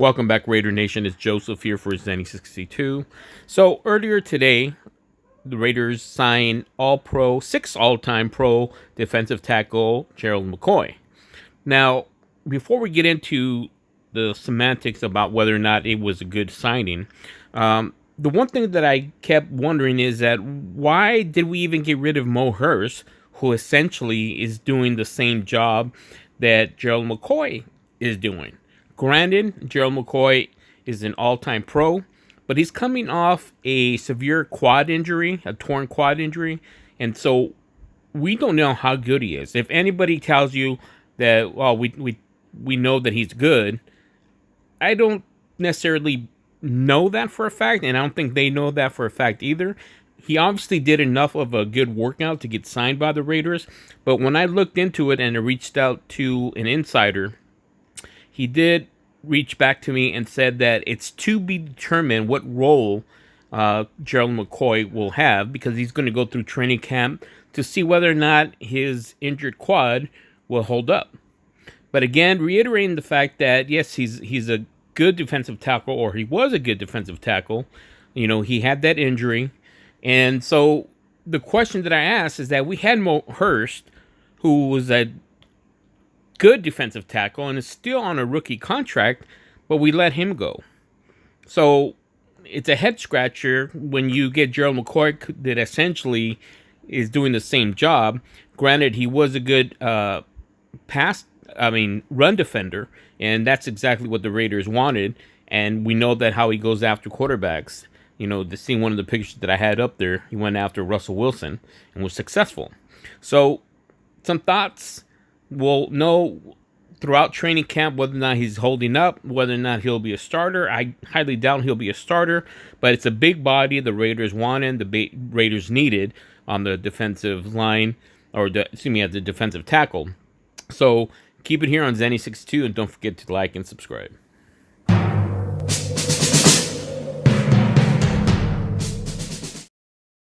Welcome back, Raider Nation. It's Joseph here for Zenny62. So earlier today, the Raiders signed All-Pro, 6 all-time Pro defensive tackle Gerald McCoy. Now, before we get into the semantics about whether or not it was a good signing, the one thing that I kept wondering is that why did we even get rid of Mo Hurst, who essentially is doing the same job that Gerald McCoy is doing? Granted, Gerald McCoy is an all-time pro, but he's coming off a severe quad injury, a torn quad injury, and so we don't know how good he is. If anybody tells you that, well, we know that he's good, I don't necessarily know that for a fact, and I don't think they know that for a fact either. He obviously did enough of a good workout to get signed by the Raiders, but when I looked into it and I reached out to an insider, he did reach back to me and said that it's to be determined what role Gerald McCoy will have, because he's going to go through training camp to see whether or not his injured quad will hold up. But again, reiterating the fact that, yes, he's a good defensive tackle, or he was a good defensive tackle. You know, he had that injury. And so the question that I asked is that we had Mo Hurst, who was a good defensive tackle and is still on a rookie contract, but we let him go. So it's a head scratcher when you get Gerald McCoy that essentially is doing the same job. Granted, he was a good run defender, and that's exactly what the Raiders wanted. And we know that how he goes after quarterbacks. You know, seeing one of the pictures that I had up there, he went after Russell Wilson and was successful. So some thoughts. We'll know throughout training camp whether or not he's holding up, whether or not he'll be a starter. I highly doubt he'll be a starter, but it's a big body the Raiders wanted, the Raiders needed on the defensive line, or at the defensive tackle. So keep it here on Zenny62, and don't forget to like and subscribe.